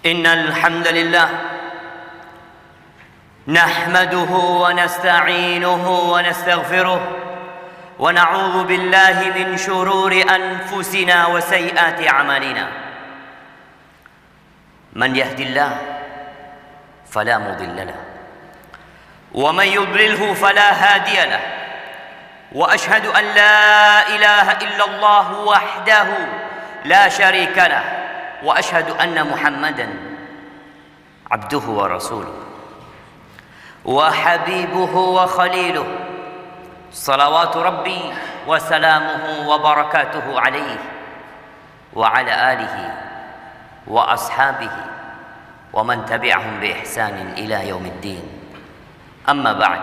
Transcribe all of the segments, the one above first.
إن الحمد لله نحمده ونستعينه ونستغفره ونعوذ بالله من شرور أنفسنا وسيئات أعمالنا من يهد الله فلا مضل له ومن يضلله فلا هادي له وأشهد أن لا إله إلا الله وحده لا شريك له وأشهد أن محمدا عبده ورسوله وحبيبه وخليله صلوات ربي وسلامه وبركاته عليه وعلى آله وأصحابه ومن تبعهم بإحسان إلى يوم الدين. أما بعد،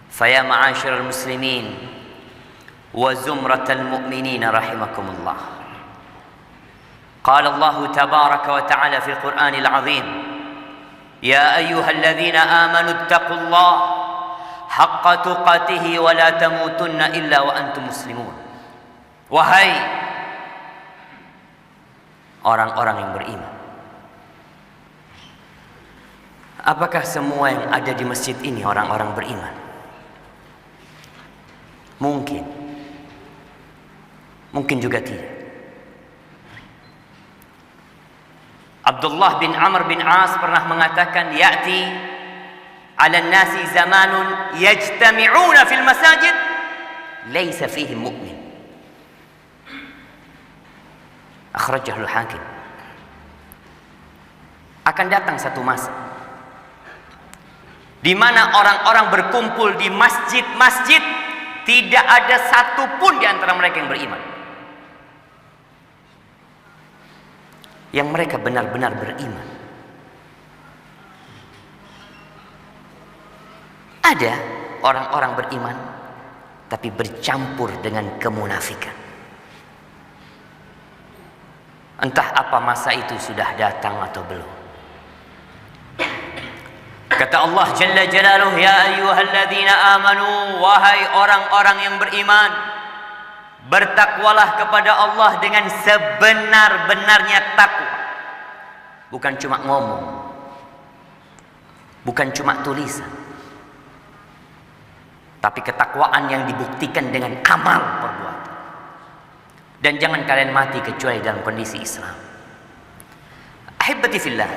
فيا معاشر المسلمين وزمرة المؤمنين رحمكم الله، قال الله تبارك وتعالى في القرآن العظيم: يا أيها الذين آمنوا اتقوا الله حق تقاته ولا تموتن إلا وأنتم مسلمون. Wahai orang-orang yang beriman, apakah semua yang ada di masjid ini orang-orang beriman? Mungkin juga tidak. Abdullah bin Amr bin As pernah mengatakan, ya'ti 'ala an-nasi zamanun yajtami'una fil masajid laysa fihim mu'min. Akhrajahu al-Hakim. Akan datang satu masa di mana orang-orang berkumpul di masjid-masjid, tidak ada satupun di antara mereka yang beriman. Yang mereka benar-benar beriman. Ada orang-orang beriman tapi bercampur dengan kemunafikan. Entah apa masa itu sudah datang atau belum. Kata Allah Jalla Jalaluhu, ya ayyuhalladzina amanu, wahai orang-orang yang beriman, bertakwalah kepada Allah dengan sebenar-benarnya takwa. Bukan cuma ngomong, bukan cuma tulisan, tapi ketakwaan yang dibuktikan dengan amal perbuatan. Dan jangan kalian mati kecuali dalam kondisi Islam. Ahibati fillah,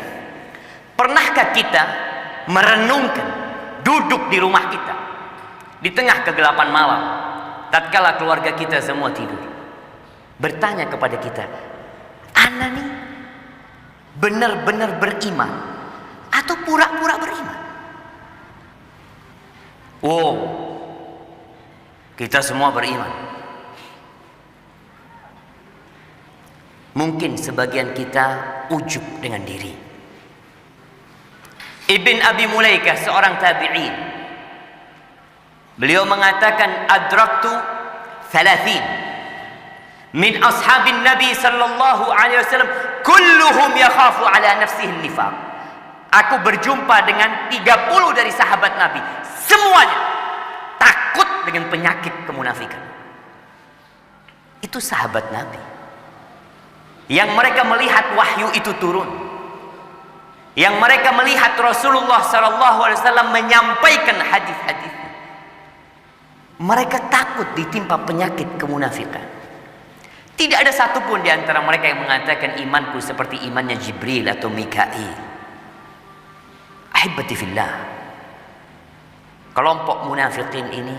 pernahkah kita merenungkan, duduk di rumah kita di tengah kegelapan malam, tatkala keluarga kita semua tidur, bertanya kepada kita, ana nih benar-benar beriman atau pura-pura beriman? Wow, kita semua beriman. Mungkin sebagian kita ujub dengan diri. Ibn Abi Mulaikah, seorang tabi'in, beliau mengatakan, adraktu 30 min ashabin Nabi sallallahu alaihi wasallam kulluhum yakhafu ala nafsihi nifaq. Aku berjumpa dengan 30 dari sahabat Nabi, semuanya takut dengan penyakit kemunafikan. Itu sahabat Nabi yang mereka melihat wahyu itu turun, yang mereka melihat Rasulullah sallallahu alaihi wasallam menyampaikan hadis-hadis. Mereka takut ditimpa penyakit kemunafikan. Tidak ada satupun di antara mereka yang mengatakan imanku seperti imannya Jibril atau Mikail. Ahibati fillah, kelompok munafikin ini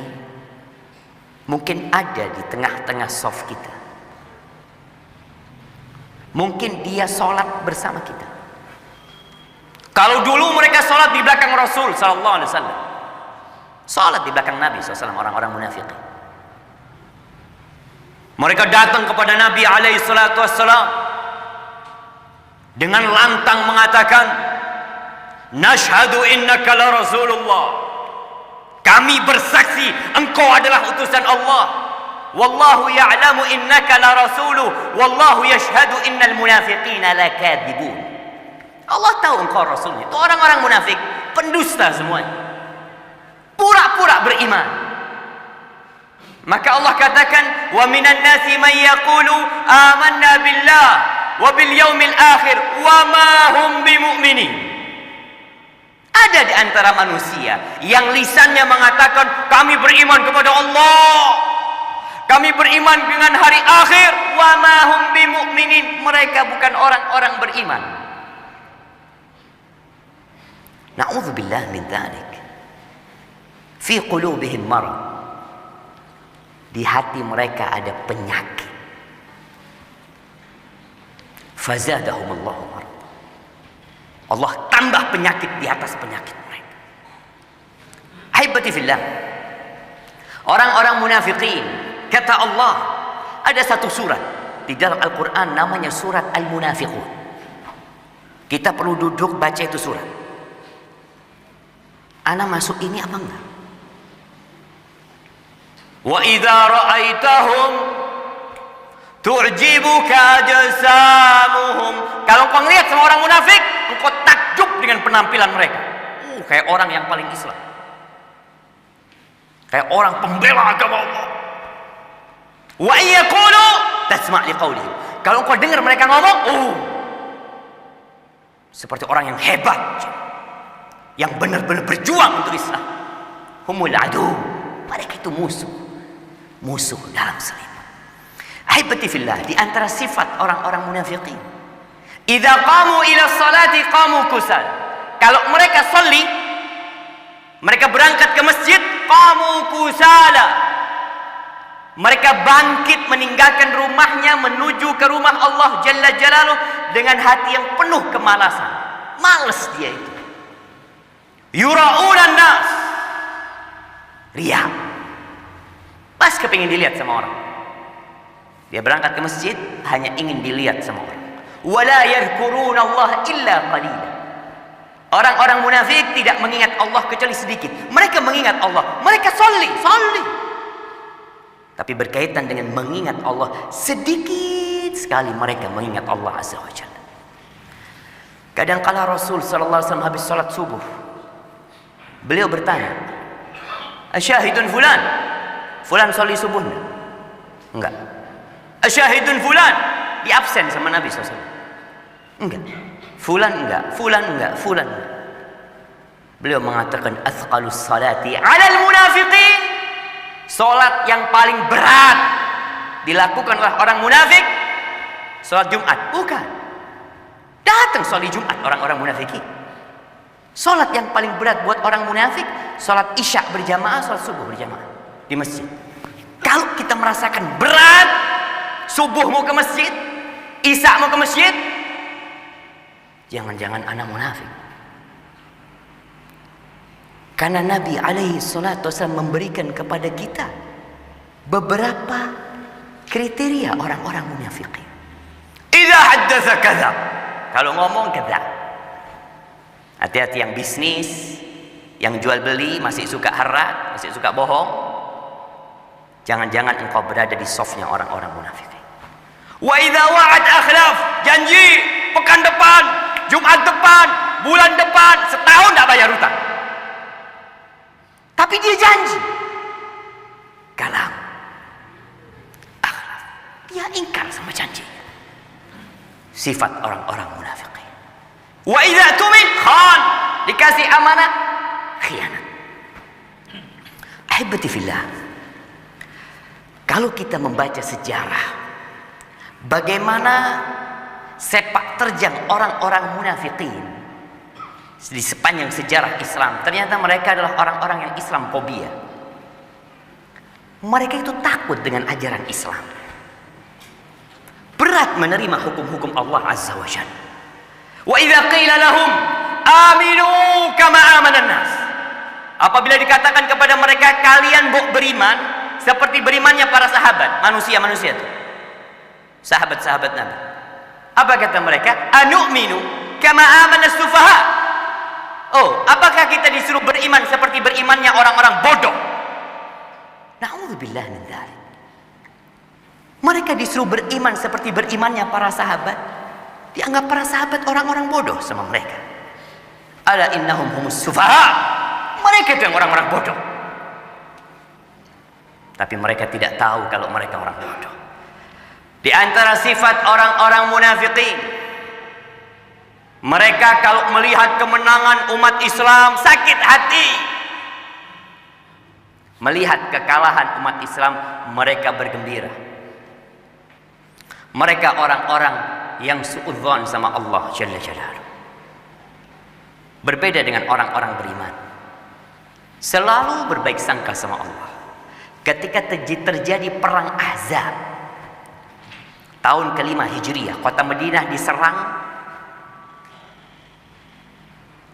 mungkin ada di tengah-tengah saf kita. Mungkin dia sholat bersama kita. Kalau dulu mereka sholat di belakang Rasul sallallahu alaihi wasallam, sholat di belakang Nabi SAW, orang-orang munafik. Mereka datang kepada Nabi alaihi salatu wassalam dengan lantang mengatakan, nashhadu innaka la rasulullah, kami bersaksi engkau adalah utusan Allah. Wallahu ya'lamu innaka la rasuluh, wallahu yashhadu innal munafiqina lakadzibun. Allah tahu engkau rasulnya. Itu orang-orang munafik, pendusta semuanya, pura-pura beriman. Maka Allah katakan, wa minan nasi man yaqulu amanna billah wa bil yaumil akhir wa wa ma hum bimu'minin. Ada di antara manusia yang lisannya mengatakan kami beriman kepada Allah, kami beriman dengan hari akhir, wa ma hum bimu'minin. Mereka bukan orang-orang beriman. Na'udzubillah min dzalik. Fi qulubihim marad. Di hati mereka ada penyakit. Fazadahumullahu marad. Allah tambah penyakit di atas penyakit mereka. Ahibati fillah. Orang-orang munafiqin, kata Allah, ada satu surat di dalam Al-Quran namanya surat Al-Munafiqun. Kita perlu duduk baca itu surat. Ana masuk ini apa enggak? Wa idza ra'aitahum tu'jibuka ajsamuhum. Kalau kau lihat sama orang munafik, engkau takjub dengan penampilan mereka. Kayak orang yang paling Islam. Kayak orang pembela agama Allah. Wa yaqulu tasma' liqaulihim. Kalau kau dengar mereka ngomong, seperti orang yang hebat, yang benar-benar berjuang untuk Islam. Humul adu. Mereka itu musuh dalam selimut. Ahibati fillah, di antara sifat orang-orang munafiqin, idza qamu ila salati qamu kusal. Kalau mereka salli, mereka berangkat ke masjid, qamu kusala. Mereka bangkit meninggalkan rumahnya menuju ke rumah Allah Jalla Jalaluh dengan hati yang penuh kemalasan. Males dia itu. Yura'unan nas. Riya. Pas kepingin dilihat sama orang. Dia berangkat ke masjid hanya ingin dilihat sama orang. Wala yadhkuruna Allah illa qalila. Orang-orang munafik tidak mengingat Allah kecuali sedikit. Mereka mengingat Allah. Mereka salli. Tapi berkaitan dengan mengingat Allah, sedikit sekali mereka mengingat Allah Azza wa Jalla. Kadang-kala Rasul sallallahu alaihi wasallam habis salat subuh, beliau bertanya, "Asyahidun fulan? Fulan salli subuh enggak?" Enggak. "Asyahidun fulan?" Di absen sama Nabi SAW. Enggak. Fulan enggak, fulan enggak, fulan enggak. Beliau mengatakan athqalus salati 'alal munafiqin. Salat yang paling berat dilakukan oleh orang munafik salat Jumat. Bukan. Datang salat Jumat orang-orang munafikin. Salat yang paling berat buat orang munafik salat Isya berjamaah, salat subuh berjamaah di masjid. Kalau kita merasakan berat, subuh mau ke masjid, Isya mau ke masjid, jangan-jangan anak munafik. Karena Nabi alaihi salatu wasallam memberikan kepada kita beberapa kriteria orang-orang munafikin. Idza haddatsa kadzab. Kalau ngomong kadzab. Hati-hati yang bisnis, yang jual beli masih suka harat, masih suka bohong. Jangan-jangan engkau berada di softnya orang-orang munafik. Wa idza wa'ad akhlaf. Janji pekan depan, Jumat depan, bulan depan, setahun tak bayar hutang. Tapi dia janji. Kalam. Akhlaf. Dia ingkar sama janji. Sifat orang-orang munafik. Wa idza tumin khan. Dikasih amanah, khianat. Ahibati fillah. Kalau kita membaca sejarah bagaimana sepak terjang orang-orang munafikin di sepanjang sejarah Islam, ternyata mereka adalah orang-orang yang Islamfobia. Mereka itu takut dengan ajaran Islam. Berat menerima hukum-hukum Allah Azza wa Jalla. Wa idza qila lahum aminu kama amanan nas. Apabila dikatakan kepada mereka kalian beriman seperti berimannya para sahabat, manusia-manusia itu. Sahabat-sahabat Nabi. Apa kata mereka? Anu'minu kama amanas sufaha. Oh, apakah kita disuruh beriman seperti berimannya orang-orang bodoh? Na'udzubillah min dzalik. Mereka disuruh beriman seperti berimannya para sahabat. Dianggap para sahabat orang-orang bodoh sama mereka. Ala innahum humus sufaha. Mereka itu yang orang-orang bodoh. Tapi mereka tidak tahu kalau mereka orang bodoh. Di antara sifat orang-orang munafikin, Mereka kalau melihat kemenangan umat Islam sakit hati. Melihat kekalahan umat Islam mereka bergembira. Mereka orang-orang yang suudzon sama Allah Jalla Jalaluhu. Berbeda dengan orang-orang beriman. Selalu berbaik sangka sama Allah. Ketika terjadi perang Ahzab tahun ke-5 Hijriah, kota Madinah diserang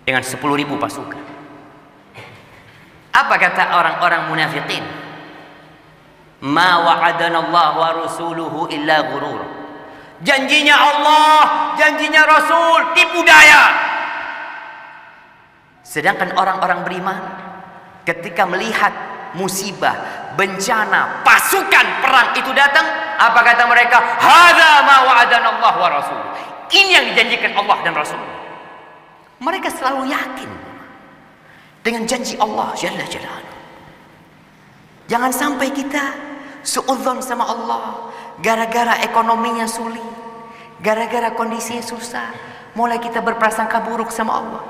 dengan 10.000 pasukan. Apa kata orang-orang munafikin? Ma wa'adana Allah wa rasuluhu illa ghurur. Janjinya Allah, janjinya Rasul tipu daya. Sedangkan orang-orang beriman ketika melihat musibah, bencana, pasukan perang itu datang, apa kata mereka? Hadza ma wa'adana Allah wa rasuluhu. Ini yang dijanjikan Allah dan Rasul. Mereka selalu yakin dengan janji Allah Jalla Jalaluhu. Jangan sampai kita suudzon sama Allah gara-gara ekonominya sulit, gara-gara kondisinya susah, mulai kita berprasangka buruk sama Allah.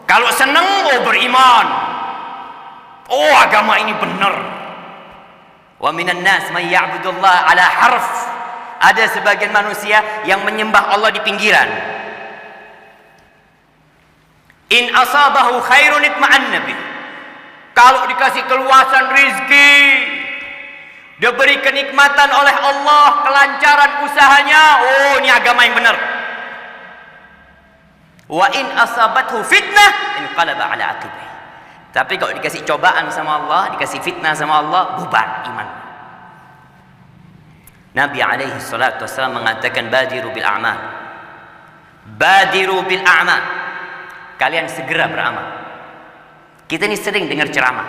Kalau senang, oh beriman, oh agama ini benar. Wa minan nas may ya'budullah ala harf. Ada sebagian manusia yang menyembah Allah di pinggiran. In asabahu khairun itma'anna bih. Kalau dikasih keluasan rizki, diberi kenikmatan oleh Allah, kelancaran usahanya, oh ini agama yang benar. Wa in asabathu fitnah inqalaba ala aqibih. Tapi kalau dikasih cobaan sama Allah, dikasih fitnah sama Allah, bubar iman. Nabi alaihi salatu wassalam mengatakan badiru bil a'mal. Badiru bil a'mal. Kalian segera beramal. Kita ini sering dengar ceramah.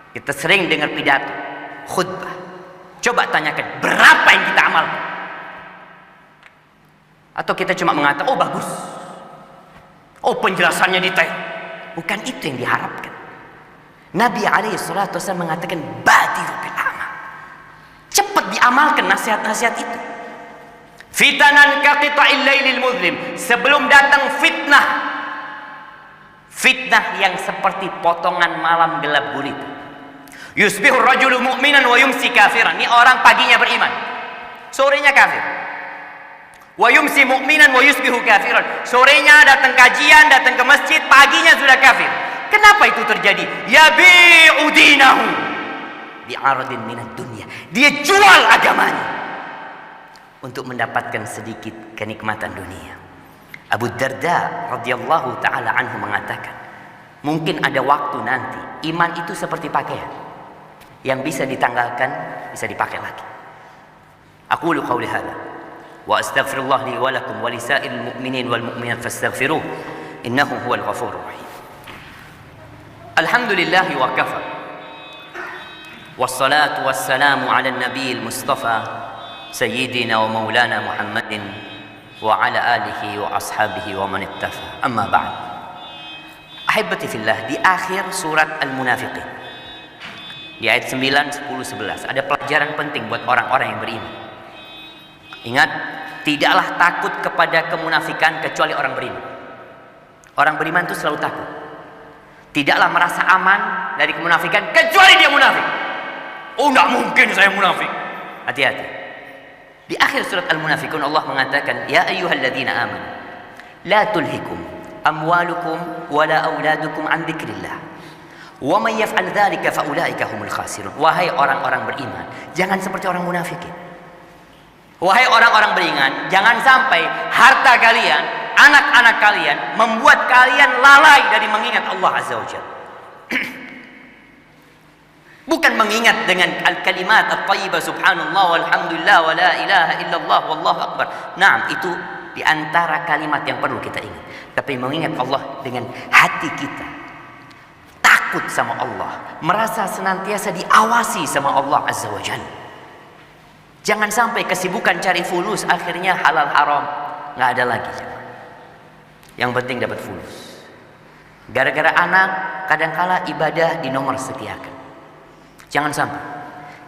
Kita sering dengar pidato, khutbah. Coba tanyakan, berapa yang kita amalkan? Atau kita cuma mengatakan, oh bagus. Oh penjelasannya detail. Bukan itu yang diharapkan. Nabi alaihissalatu wassalam mengatakan badiru bil amal. Cepat diamalkan nasihat-nasihat itu. Fitanan kaqita'il lailil muzlim. Sebelum datang fitnah. Fitnah yang seperti potongan malam gelap gulita. Yusbihu rajulu mu'minan wa yumsi kafiran. Ini orang paginya beriman, sorenya kafir. Wa yumsi mu'minan wa yusbihu kafiran. Sorenya datang kajian, datang ke masjid, paginya sudah kafir. Kenapa itu terjadi? Yabi'u dinahu bi'aradin minad dunya. Dia jual agamanya untuk mendapatkan sedikit kenikmatan dunia. Abu Darda radhiyallahu taala anhu mengatakan, mungkin ada waktu nanti iman itu seperti pakaian yang bisa ditanggalkan, bisa dipakai lagi. Aqulu qawli hadza wa astaghfirullah li wa lakum wa lisairil mu'minin wal mu'minat fastaghfiruh innahu huwal ghafurur rahim. Alhamdulillah wa kafa. Wassalatu wassalamu ala nabiyil mustafa sayyidina wa maulana Muhammadin wa ala alihi wa ashabihi wa man ittafa. Amma ba'd. Ahibati fillah, di akhir surat Al-Munafiqin, di ayat 9, 10, 11 ada pelajaran penting buat orang-orang yang beriman. Ingat, tidaklah takut kepada kemunafikan kecuali orang beriman. Orang beriman itu selalu takut. Tidaklah merasa aman dari kemunafikan kecuali dia munafik. Oh, enggak mungkin saya munafik. Hati-hati. Di akhir surat Al-Munafiqun Allah mengatakan, ya ayyuhalladzina amanu la tulhikum amwalukum wala auladukum an dzikrillah wa may yaf'al dzalika fa ulaika humul khasirun. Wahai orang-orang beriman, jangan seperti orang munafikin. Wahai orang-orang beriman, jangan sampai harta kalian, anak-anak kalian membuat kalian lalai dari mengingat Allah Azza wa Jalla. Bukan mengingat dengan al-kalimat at-thayyibah subhanallah walhamdulillah wa la ilaha illallah wallahu akbar. Naam, itu di antara kalimat yang perlu kita ingat. Tapi mengingat Allah dengan hati kita. Takut sama Allah, merasa senantiasa diawasi sama Allah Azza wa Jalla. Jangan sampai kesibukan cari fulus akhirnya halal haram nggak ada lagi. Yang penting dapat fulus. Gara-gara anak kadangkala ibadah dinomor setiakan. Jangan sampai.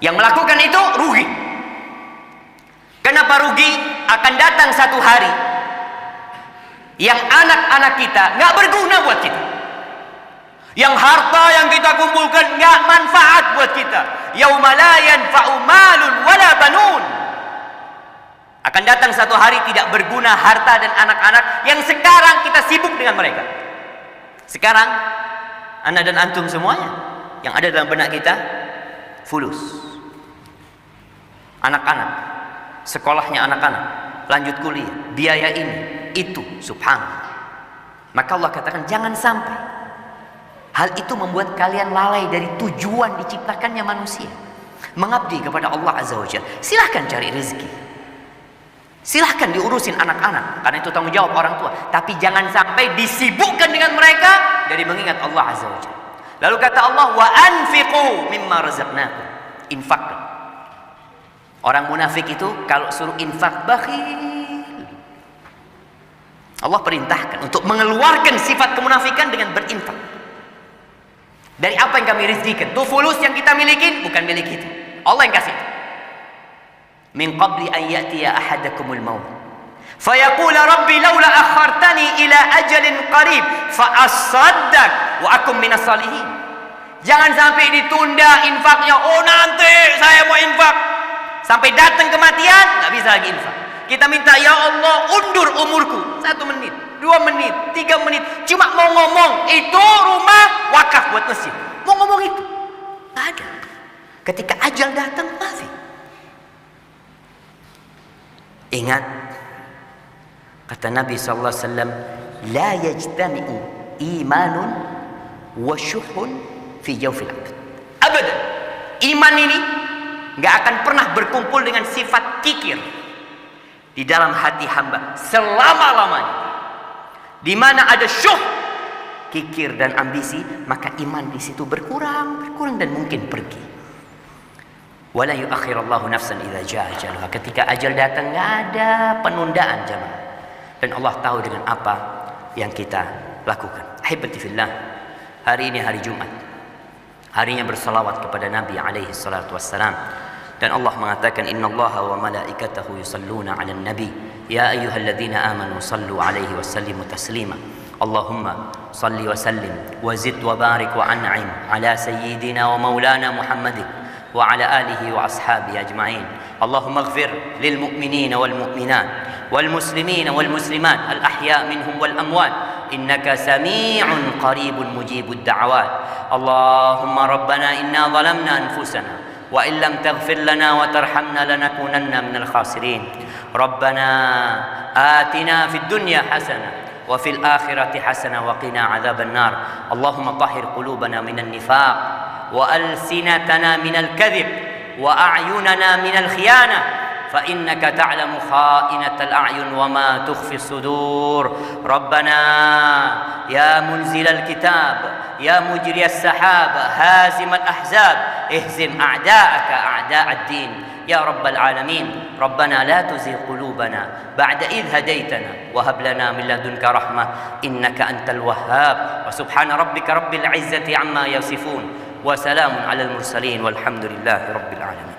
Yang melakukan itu rugi. Kenapa rugi? Akan datang satu hari Yang anak-anak kita nggak berguna buat kita. Yang harta yang kita kumpulkan nggak manfaat buat kita. Yauma la yanfa'u malun wala banun. Akan datang satu hari tidak berguna harta dan anak-anak yang sekarang kita sibuk dengan mereka. Sekarang Anda dan antum semuanya yang ada dalam benak kita fulus. Anak-anak, sekolahnya anak-anak, lanjut kuliah, biaya ini, itu, subhanallah. Maka Allah katakan jangan sampai hal itu membuat kalian lalai dari tujuan diciptakannya manusia, mengabdi kepada Allah Azza wa Jalla. Silahkan cari rezeki, silahkan diurusin anak-anak, karena itu tanggung jawab orang tua. Tapi jangan sampai disibukkan dengan mereka dari mengingat Allah Azza wa Jalla. Lalu kata Allah, wa anfiqu mimma razaqnakum. Infakkan. Orang munafik itu kalau suruh infak bakhil. Allah perintahkan untuk mengeluarkan sifat kemunafikan dengan berinfak. Dari apa yang kami rizkikan. Itu fulus yang kita miliki bukan milik kita. Allah yang kasih. Min qabli an ya'tiya ahadakumul maut fayaqula rabbi laula akhartani ila ajalin qarib fa asaddaq wa akum minas salihin. Jangan sampai ditunda infaknya. Oh nanti saya mau infak. Sampai datang kematian nggak bisa lagi infak. Kita minta ya Allah undur umurku 1 menit, 2 menit, 3 menit. Cuma mau ngomong itu rumah wakaf buat masjid. Mau ngomong itu nggak ada. Ketika ajal datang mati. Ingat kata Nabi sallallahu alaihi wasallam, la yajtami'u imanun wa syuhun fi jawfil abd. Abadan. Iman ini enggak akan pernah berkumpul dengan sifat kikir di dalam hati hamba selama-lamanya. Di mana ada syuh, kikir dan ambisi, maka iman di situ berkurang dan mungkin pergi. Wala yuakhirallahu nafsan idza jaa ajaluha. Ketika ajal datang enggak ada penundaan jemaah. Dan Allah tahu dengan apa yang kita lakukan. Ahibati fillah, hari ini hari Jumat. Harinya bersalawat kepada Nabi alaihi salatu wassalam. Dan Allah mengatakan innallaha wa malaikatahu yusalluna 'alan nabi ya ayyuhalladzina amanu sallu 'alaihi wa sallimu taslima. Allahumma salli wa sallim wa zid wa barik wa an'im ala sayyidina wa maulana Muhammadin wa ala alihi wa ashabihi ajma'in. Allahumma ighfir lil mu'minina wal mu'minat wal muslimina wal muslimat al ahya' minhum wal amwat innaka sami'un qaribun mujibud da'awat. Allahumma rabbana inna zalamna anfusana wa in lam taghfir lana wa tarhamna lanakunanna minal khasirin. Rabbana atina fid dunya hasanah wa fil akhirati hasanah wa qina adzaban nar. Allahumma tahhir qulubana minan nifaq wa alsinatana minal kadhib wa a'yunana minal khiyanah فإنك تعلم خائنة الأعين وما تخفي الصدور. ربنا يا منزل الكتاب يا مجري السحاب هازم الأحزاب اهزم أعداءك أعداء الدين يا رب العالمين. ربنا لا تزغ قلوبنا بعد إذ هديتنا وهب لنا من لدنك رحمة إنك أنت الوهاب. وسبحان ربك رب العزة عما يصفون وسلام على المرسلين والحمد لله رب العالمين.